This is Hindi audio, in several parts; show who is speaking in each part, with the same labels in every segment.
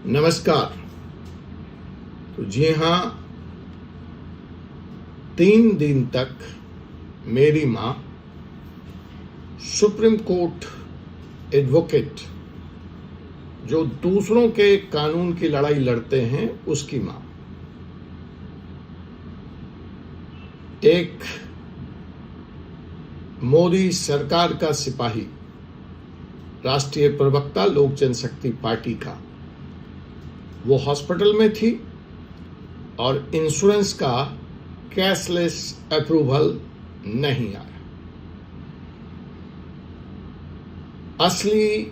Speaker 1: नमस्कार। तो जी हाँ, 3 दिन तक मेरी माँ सुप्रीम कोर्ट एडवोकेट, जो दूसरों के कानून की लड़ाई लड़ते हैं, उसकी माँ, एक मोदी सरकार का सिपाही, राष्ट्रीय प्रवक्ता लोक जनशक्ति पार्टी का, वो हॉस्पिटल में थी और इंश्योरेंस का कैशलेस अप्रूवल नहीं आया। असली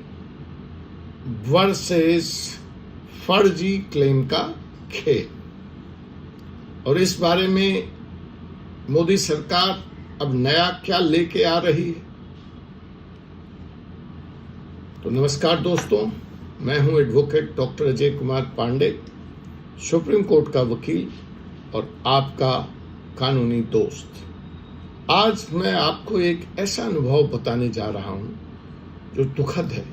Speaker 1: वर्सेस फर्जी क्लेम का खेल। और इस बारे में मोदी सरकार अब नया क्या लेके आ रही है। तो नमस्कार दोस्तों, मैं हूं advocate doctor Ajay Kumar Pandey, supreme court का वकील और आपका कानूनी दोस्त। आज मैं आपको एक ऐसा अनुभव बताने जा रहा हूं जो दुखद है,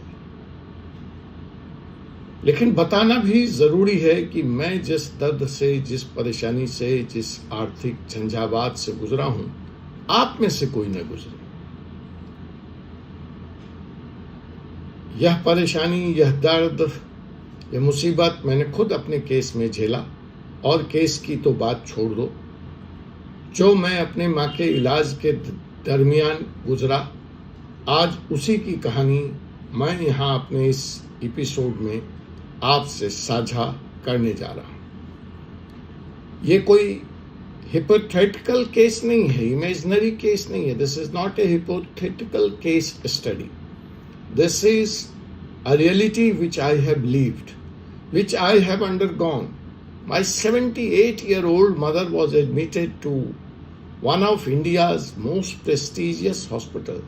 Speaker 1: लेकिन बताना भी जरूरी है कि मैं जिस दर्द से, जिस परेशानी से, जिस आर्थिक झंझावात से गुजरा हूं, आप में से कोई न गुजरे। यह परेशानी, यह दर्द, यह मुसीबत मैंने खुद अपने केस में झेला। और केस की तो बात छोड़ दो, जो मैं अपने माँ के इलाज के दरमियान गुजरा, आज उसी की कहानी मैं यहाँ अपने इस एपिसोड में आपसे साझा करने जा रहा हूँ। ये कोई हिपोथेटिकल केस नहीं है, इमेजिनरी केस नहीं है। This is not a hypothetical case study. This is a reality which I have lived, which I have undergone. My 78-year-old mother was admitted to one of India's most prestigious hospital,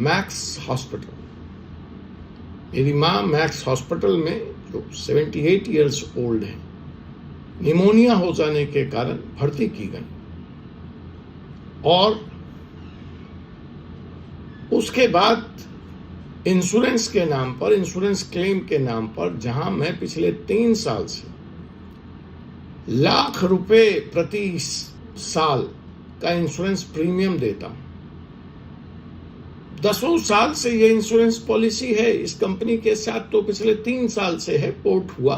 Speaker 1: Max Hospital. मेरी माँ मैक्स हॉस्पिटल में, जो 78 years old है, निमोनिया हो जाने के कारण भर्ती की गई। और उसके बाद इंश्योरेंस के नाम पर, इंश्योरेंस क्लेम के नाम पर, जहां मैं पिछले 3 साल से लाख रुपए प्रति साल का इंश्योरेंस प्रीमियम देता हूं, 10 साल से ये इंश्योरेंस पॉलिसी है इस कंपनी के साथ, तो पिछले 3 साल से है। पोर्ट हुआ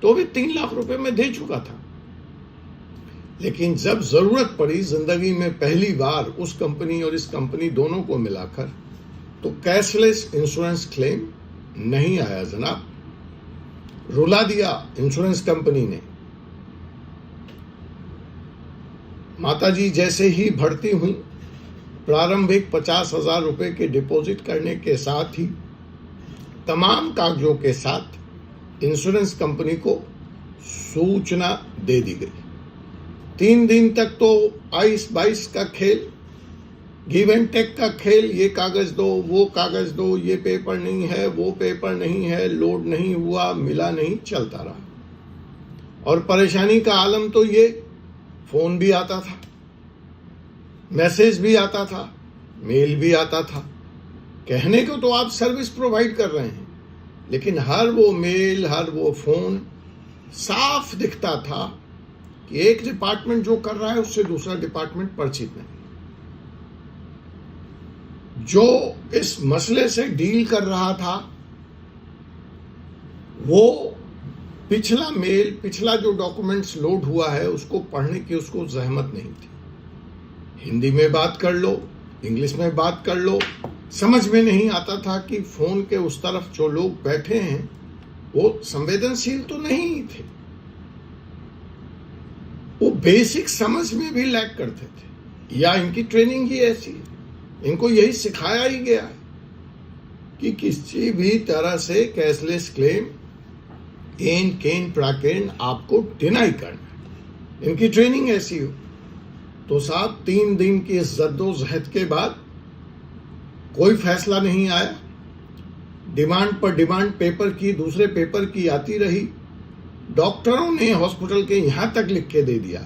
Speaker 1: तो भी 3 लाख रुपए में दे चुका था। लेकिन जब जरूरत पड़ी जिंदगी में पहली बार उस कंपनी और इस कंपनी दोनों को मिलाकर, तो कैशलेस इंश्योरेंस क्लेम नहीं आया जनाब। रुला दिया इंश्योरेंस कंपनी ने। माताजी जैसे ही भर्ती हुई, प्रारंभिक 50,000 रुपए के डिपॉजिट करने के साथ ही तमाम कागजों के साथ इंश्योरेंस कंपनी को सूचना दे दी गई। 3 दिन तक तो 22 का खेल, गिव एंड टेक का खेल, ये कागज दो, वो कागज दो, ये पेपर नहीं है, वो पेपर नहीं है, लोड नहीं हुआ, मिला नहीं, चलता रहा। और परेशानी का आलम तो ये, फोन भी आता था, मैसेज भी आता था, मेल भी आता था। कहने को तो आप सर्विस प्रोवाइड कर रहे हैं, लेकिन हर वो मेल, हर वो फोन साफ दिखता था कि एक डिपार्टमेंट जो कर रहा है उससे दूसरा डिपार्टमेंट परिचित नहीं। जो इस मसले से डील कर रहा था, वो पिछला मेल, पिछला जो डॉक्यूमेंट्स लोड हुआ है, उसको पढ़ने की उसको जहमत नहीं थी। हिंदी में बात कर लो, इंग्लिश में बात कर लो, समझ में नहीं आता था कि फोन के उस तरफ जो लोग बैठे हैं वो संवेदनशील तो नहीं थे। वो बेसिक समझ में भी लैक करते थे, या इनकी ट्रेनिंग ही ऐसी है। इनको यही सिखाया ही गया है कि किसी भी तरह से कैशलेस क्लेम एन केन प्राकेन आपको डिनाई करना, इनकी ट्रेनिंग ऐसी हो। तो साहब 3 दिन की इस जद्दोजहद के बाद कोई फैसला नहीं आया। डिमांड पर डिमांड पेपर की, दूसरे पेपर की आती रही। डॉक्टरों ने हॉस्पिटल के यहां तक लिख के दे दिया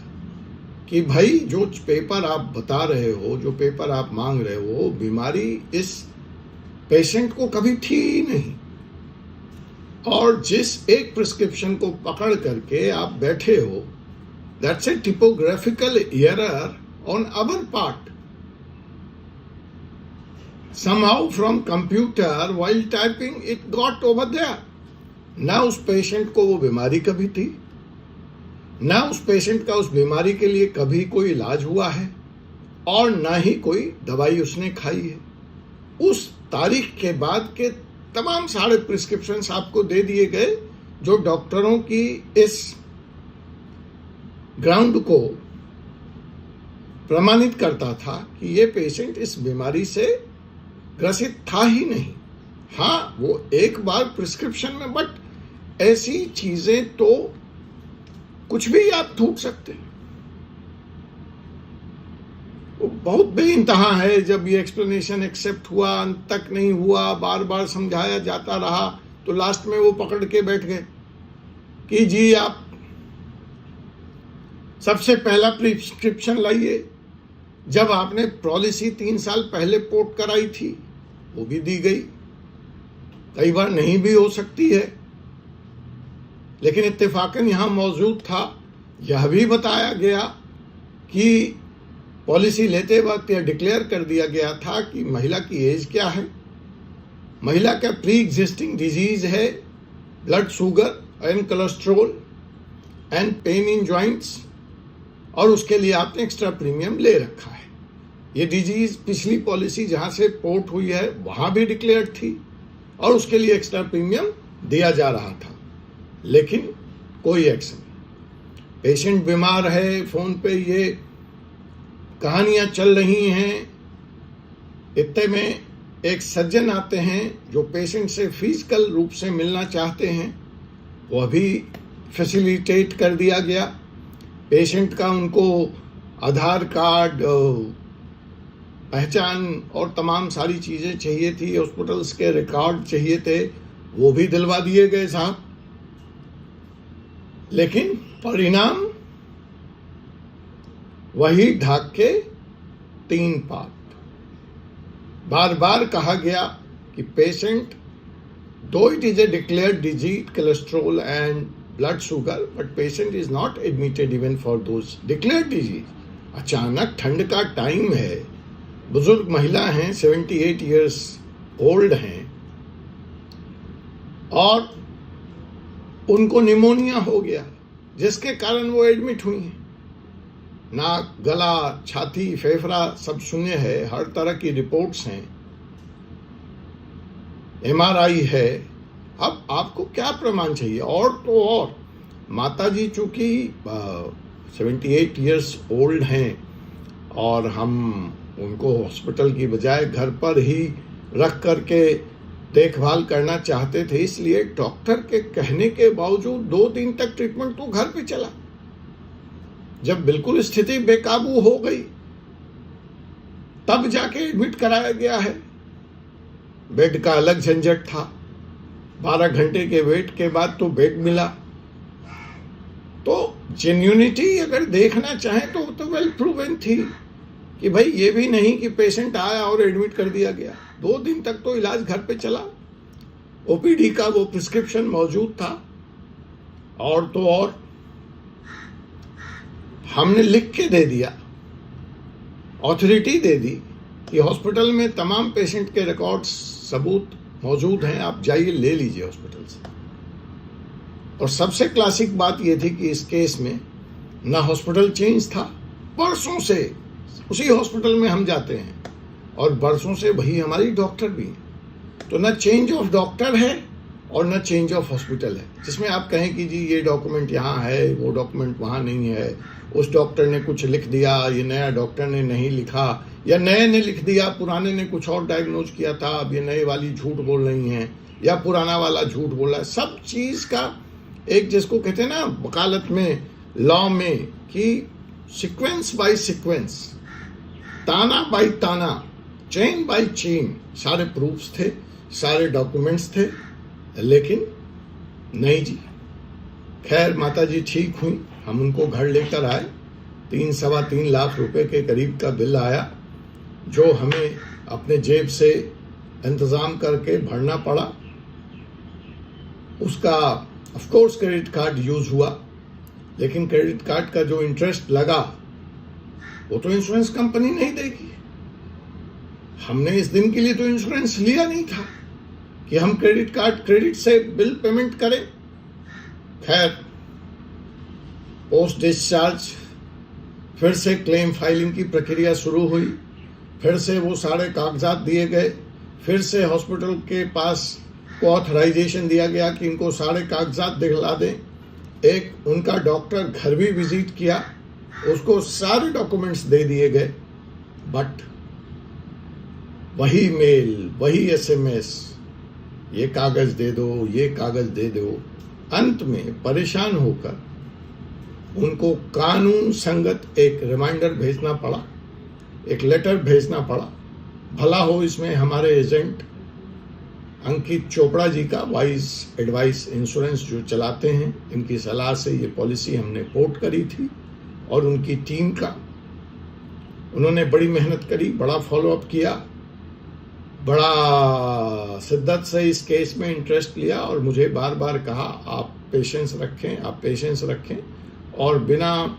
Speaker 1: कि भाई जो पेपर आप बता रहे हो, जो पेपर आप मांग रहे हो, बीमारी इस पेशेंट को कभी थी ही नहीं। और जिस एक प्रिस्क्रिप्शन को पकड़ करके आप बैठे हो, that's a typographical error on our part, somehow from computer while typing it got over there. ना उस पेशेंट को वो बीमारी कभी थी, ना उस पेशेंट का उस बीमारी के लिए कभी कोई इलाज हुआ है, और ना ही कोई दवाई उसने खाई है। उस तारीख के बाद के तमाम सारे प्रिस्क्रिप्शंस आपको दे दिए गए, जो डॉक्टरों की इस ग्राउंड को प्रमाणित करता था कि ये पेशेंट इस बीमारी से ग्रसित था ही नहीं। हाँ, वो एक बार प्रिस्क्रिप्शन में, बट ऐसी चीजें तो कुछ भी आप थूक सकते हैं। वो बहुत बेइंतहा है। जब ये एक्सप्लेनेशन एक्सेप्ट हुआ, अंत तक नहीं हुआ, बार बार समझाया जाता रहा, तो लास्ट में वो पकड़ के बैठ गए कि जी आप सबसे पहला प्रिस्क्रिप्शन लाइए। जब आपने पॉलिसी 3 साल पहले पोर्ट कराई थी, वो भी दी गई। कई बार नहीं भी हो सकती है, लेकिन इत्तेफाकन यहां मौजूद था। यह भी बताया गया कि पॉलिसी लेते वक्त यह डिक्लेयर कर दिया गया था कि महिला की एज क्या है, महिला का प्री एग्जिस्टिंग डिजीज है, blood sugar and cholesterol and pain in joints, और उसके लिए आपने एक्स्ट्रा प्रीमियम ले रखा है। ये डिजीज पिछली पॉलिसी जहां से पोर्ट हुई है वहां भी डिक्लेयर थी, और उसके लिए एक्स्ट्रा प्रीमियम दिया जा रहा था, लेकिन कोई एक्शन। पेशेंट बीमार है, फोन पे ये कहानियां चल रही हैं। इतने में एक सज्जन आते हैं जो पेशेंट से फिजिकल रूप से मिलना चाहते हैं, वह भी फैसिलिटेट कर दिया गया। पेशेंट का उनको आधार कार्ड, पहचान और तमाम सारी चीजें चाहिए थी, हॉस्पिटल्स के रिकॉर्ड चाहिए थे, वो भी दिलवा दिए गए साहब। लेकिन परिणाम वही ढाक के 3 पार्ट। बार बार कहा गया कि पेशेंट, दो it is a declared disease cholesterol and blood sugar, but patient is not admitted even for those declared disease. अचानक ठंड का टाइम है, बुजुर्ग महिला हैं, 78 इयर्स ओल्ड हैं, और उनको निमोनिया हो गया, जिसके कारण वो एडमिट हुई हैं। नाक, गला, छाती, फेफड़ा सब शून्य है, हर तरह की रिपोर्ट्स हैं, MRI है। अब आपको क्या प्रमाण चाहिए? और तो और माता जी चूंकि 78 इयर्स ओल्ड हैं, और हम उनको हॉस्पिटल की बजाय घर पर ही रख करके देखभाल करना चाहते थे, इसलिए डॉक्टर के कहने के बावजूद 2 दिन तक ट्रीटमेंट तो घर पे चला। जब बिल्कुल स्थिति बेकाबू हो गई, तब जाके एडमिट कराया गया है। बेड का अलग झंझट था, 12 घंटे के वेट के बाद तो बेड मिला। तो जेन्युइनिटी अगर देखना चाहें तो वेल प्रूवन थी कि भाई ये भी नहीं कि पेशेंट आया और एडमिट कर दिया गया। 2 दिन तक तो इलाज घर पे चला, OPD का वो प्रिस्क्रिप्शन मौजूद था, और तो और हमने लिख के दे दिया, ऑथोरिटी दे दी कि हॉस्पिटल में तमाम पेशेंट के रिकॉर्ड्स, सबूत मौजूद हैं, आप जाइए ले लीजिए हॉस्पिटल से। और सबसे क्लासिक बात यह थी कि इस केस में ना हॉस्पिटल चेंज था, बरसों से उसी हॉस्पिटल में हम जाते हैं, और बरसों से वही हमारी डॉक्टर भी हैं। तो ना चेंज ऑफ डॉक्टर है और ना चेंज ऑफ हॉस्पिटल है, जिसमें आप कहें कि जी ये डॉक्यूमेंट यहाँ है, वो डॉक्यूमेंट वहाँ नहीं है, उस डॉक्टर ने कुछ लिख दिया, ये नया डॉक्टर ने नहीं लिखा, या नए ने लिख दिया, पुराने ने कुछ और डायग्नोज किया था, अब ये नए वाली झूठ बोल रही हैं, या पुराना वाला झूठ बोल रहा है। सब चीज़ का एक, जिसको कहते हैं ना वकालत में, लॉ में, कि सीक्वेंस बाय सीक्वेंस, ताना बाय ताना, चेन बाय चेन सारे प्रूफ्स थे, सारे डॉक्यूमेंट्स थे, लेकिन नहीं जी। खैर माता जी ठीक हुई, हम उनको घर लेकर आए। 3-3.25 लाख रुपए के करीब का बिल आया, जो हमें अपने जेब से इंतज़ाम करके भरना पड़ा। उसका of course credit card use हुआ, लेकिन क्रेडिट कार्ड का जो इंटरेस्ट लगा वो तो इंश्योरेंस कंपनी नहीं देगी। हमने इस दिन के लिए तो इंश्योरेंस लिया नहीं था कि हम क्रेडिट से बिल पेमेंट करें। खैर, पोस्ट डिस्चार्ज फिर से क्लेम फाइलिंग की प्रक्रिया शुरू हुई, फिर से वो सारे कागजात दिए गए, फिर से हॉस्पिटल के पास को ऑथराइजेशन दिया गया कि इनको सारे कागजात दिखला दें। एक उनका डॉक्टर घर भी विजिट किया, उसको सारे डॉक्यूमेंट्स दे दिए गए, बट वही मेल, वही एसएमएस, ये कागज दे दो, ये कागज दे दो। अंत में परेशान होकर उनको कानून संगत एक रिमाइंडर भेजना पड़ा, एक लेटर भेजना पड़ा। भला हो इसमें हमारे एजेंट अंकित चोपड़ा जी का, वाइज एडवाइस इंश्योरेंस जो चलाते हैं, इनकी सलाह से ये पॉलिसी हमने पोर्ट करी थी, और उनकी टीम का उन्होंने बड़ी मेहनत करी, बड़ा फॉलोअप किया, बड़ा शिद्दत से इस केस में इंटरेस्ट लिया, और मुझे बार बार कहा आप पेशेंस रखें, आप पेशेंस रखें, और बिना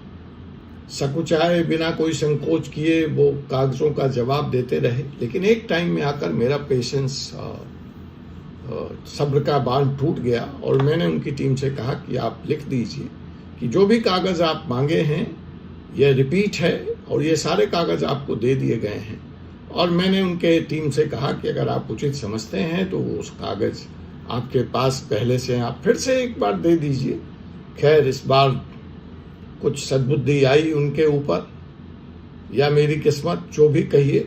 Speaker 1: सकुचाए, बिना कोई संकोच किए वो कागजों का जवाब देते रहे। लेकिन एक टाइम में आकर मेरा पेशेंस, सब्र का बांध टूट गया, और मैंने उनकी टीम से कहा कि आप लिख दीजिए कि जो भी कागज आप मांगे हैं यह रिपीट है, और ये सारे कागज आपको दे दिए गए हैं। और मैंने उनके टीम से कहा कि अगर आप उचित समझते हैं तो उस कागज आपके पास पहले से, आप फिर से एक बार दे दीजिए। खैर, इस बार कुछ सद्बुद्धि आई उनके ऊपर, या मेरी किस्मत, जो भी कहिए,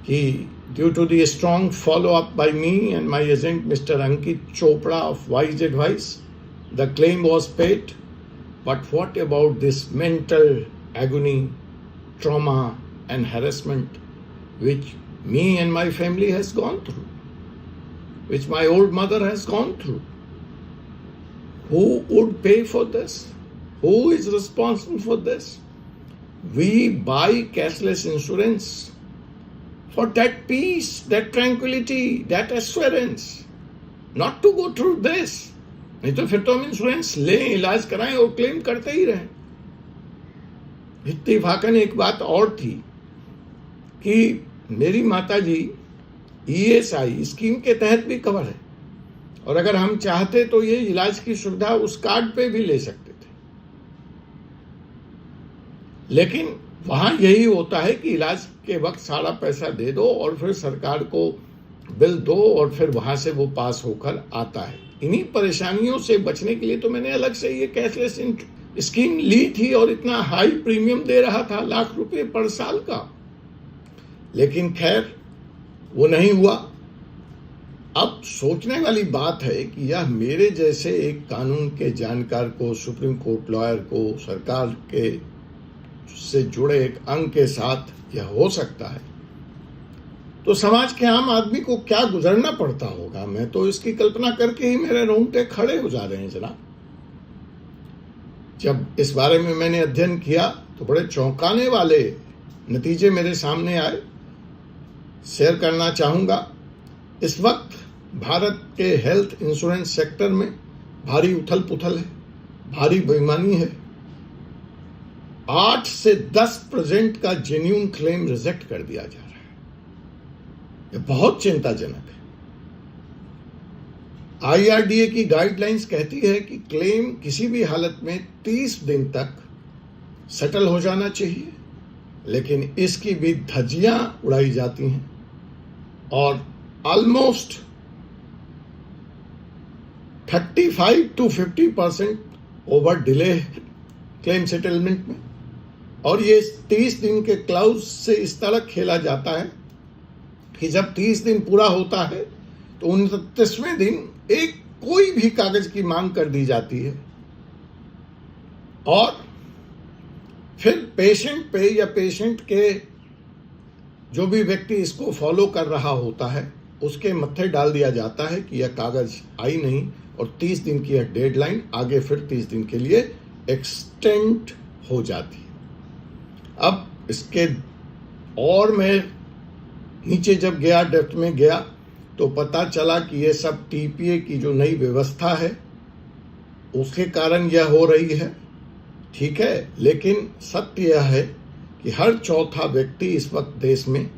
Speaker 1: कि due to the strong follow-up by me and my agent Mr. Ankit Chopra of Wise Advice, the claim was paid. But what about this mental agony, trauma and harassment which me and my family has gone through, which my old mother has gone through? Who would pay for this? Who is responsible for this? We buy cashless insurance for that peace, that tranquility, that assurance, not to go through this. नहीं तो फिर तो हम इंश्योरेंस लें, इलाज कराएं और क्लेम करते ही रहें। इत्तेफाकन एक बात और थी कि मेरी माताजी ESI स्कीम के तहत भी कवर है, और अगर हम चाहते तो ये इलाज की सुविधा उस कार्ड पे भी ले सकते थे। लेकिन वहां यही होता है कि इलाज के वक्त सारा पैसा दे दो और फिर सरकार को बिल दो, और फिर वहां से वो पास होकर आता है। इन्हीं परेशानियों से बचने के लिए तो मैंने अलग से ये कैशलेस स्कीम ली थी, और इतना हाई प्रीमियम दे रहा था, लाख रुपए पर साल का। लेकिन खैर, वो नहीं हुआ। अब सोचने वाली बात है कि यह मेरे जैसे एक कानून के जानकार को, सुप्रीम कोर्ट लॉयर को, सरकार के से जुड़े एक अंग के साथ यह हो सकता है, तो समाज के आम आदमी को क्या गुजरना पड़ता होगा। मैं तो इसकी कल्पना करके ही मेरे रोंगटे खड़े हो जा रहे हैं जनाब। जब इस बारे में मैंने अध्ययन किया तो बड़े चौंकाने वाले नतीजे मेरे सामने आए, शेयर करना चाहूंगा। इस वक्त भारत के हेल्थ इंश्योरेंस सेक्टर में भारी उथल पुथल है, भारी बेईमानी है। 8 से 10% का जेन्युइन क्लेम रिजेक्ट कर दिया जा रहा है। यह बहुत चिंताजनक है। IRDA की गाइडलाइंस कहती है कि क्लेम किसी भी हालत में 30 दिन तक सेटल हो जाना चाहिए, लेकिन इसकी भी धज्जियां उड़ाई जाती हैं, और almost 35 to 50% over delay claim settlement में। और ये 30 दिन के क्लाउज से इस तरह खेला जाता है कि जब 30 दिन पूरा होता है तो 29वें दिन एक कोई भी कागज की मांग कर दी जाती है, और फिर पेशेंट पे या पेशेंट के जो भी व्यक्ति इसको फॉलो कर रहा होता है उसके मत्थे डाल दिया जाता है कि यह कागज आई नहीं, और 30 दिन की यह डेडलाइन आगे फिर 30 दिन के लिए एक्सटेंड हो जाती है। अब इसके और मैं नीचे जब गया, डेप्थ में गया, तो पता चला कि ये सब टीपीए की जो नई व्यवस्था है उसके कारण यह हो रही है। ठीक है, लेकिन सत्य यह है कि हर चौथा व्यक्ति इस वक्त देश में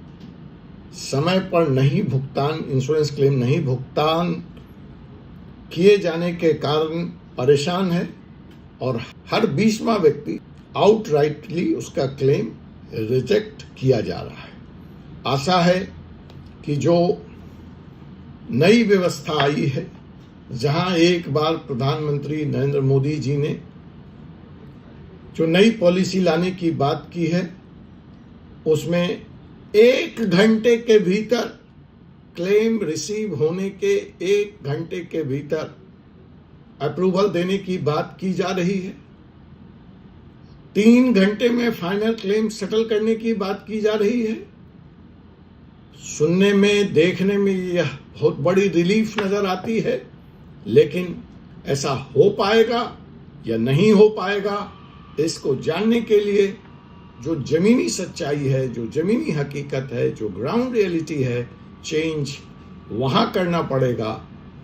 Speaker 1: समय पर नहीं भुगतान, इंश्योरेंस क्लेम नहीं भुगतान किए जाने के कारण परेशान है और हर 20वां व्यक्ति आउटराइटली उसका क्लेम रिजेक्ट किया जा रहा है। आशा है कि जो नई व्यवस्था आई है, जहां एक बार प्रधानमंत्री नरेंद्र मोदी जी ने जो नई पॉलिसी लाने की बात की है, उसमें 1 घंटे के भीतर क्लेम रिसीव होने के 1 घंटे के भीतर अप्रूवल देने की बात की जा रही है। 3 घंटे में फाइनल क्लेम सेटल करने की बात की जा रही है। सुनने में, देखने में यह बहुत बड़ी रिलीफ नजर आती है, लेकिन ऐसा हो पाएगा या नहीं हो पाएगा, इसको जानने के लिए जो जमीनी सच्चाई है, जो जमीनी हकीकत है, जो ग्राउंड रियलिटी है, चेंज वहां करना पड़ेगा,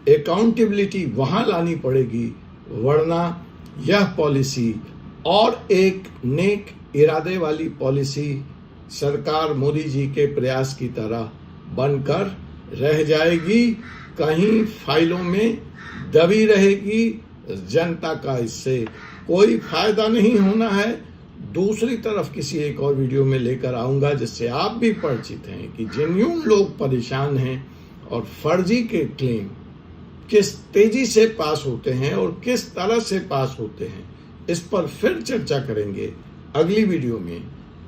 Speaker 1: अकाउंटेबिलिटी वहां लानी पड़ेगी, वरना यह पॉलिसी और एक नेक इरादे वाली पॉलिसी सरकार मोदी जी के प्रयास की तरह बनकर रह जाएगी, कहीं फाइलों में दबी रहेगी। जनता का इससे कोई फायदा नहीं होना है। दूसरी तरफ किसी एक और वीडियो में लेकर आऊंगा जिससे आप भी परिचित हैं कि जेन्युइन लोग परेशान हैं और फर्जी के क्लेम किस तेजी से पास होते हैं और किस तरह से पास होते हैं, इस पर फिर चर्चा करेंगे अगली वीडियो में,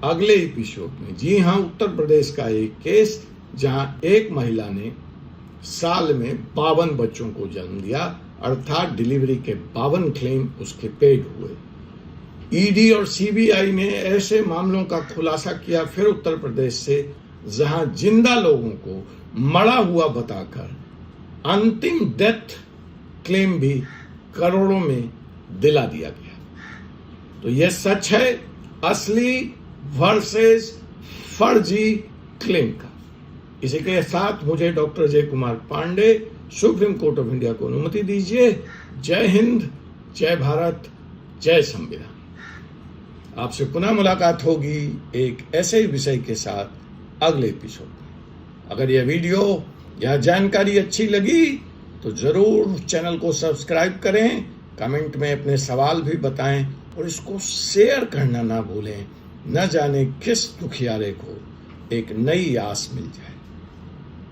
Speaker 1: अगले एपिसोड में। जी हाँ, उत्तर प्रदेश का एक केस जहां एक महिला ने साल में 52 बच्चों को जन्म दिया, अर्थात डिलीवरी के 52 क्लेम उसके पेड हुए। ईडी और सीबीआई ने ऐसे मामलों का खुलासा किया फिर उत्तर प्रदेश से, जहां जिंदा लोगों को मरा हुआ बताकर अंतिम डेथ क्लेम भी करोड़ों में दिला दिया गया। तो यह सच है असली वर्सेस फर्जी क्लेम का। इसी के साथ मुझे doctor Jay Kumar Pandey, supreme court of India को अनुमति दीजिए। जय हिंद, जय भारत, जय संविधान। आपसे पुनः मुलाकात होगी एक ऐसे ही विषय के साथ अगले एपिसोड में। अगर यह वीडियो या जानकारी अच्छी लगी तो जरूर चैनल को सब्सक्राइब करें, कमेंट में अपने सवाल भी बताएं और इसको शेयर करना ना भूलें। न जाने किस दुखियारे को एक नई आस मिल जाए।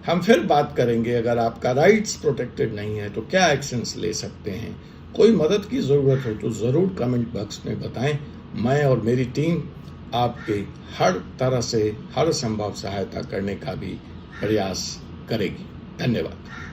Speaker 1: हम फिर बात करेंगे, अगर आपका राइट्स प्रोटेक्टेड नहीं है तो क्या एक्शंस ले सकते हैं। कोई मदद की जरूरत हो तो जरूर कमेंट बॉक्स में बताएं। मैं और मेरी टीम आपके हर तरह से हर संभव सहायता करने का भी प्रयास करेगी। धन्यवाद।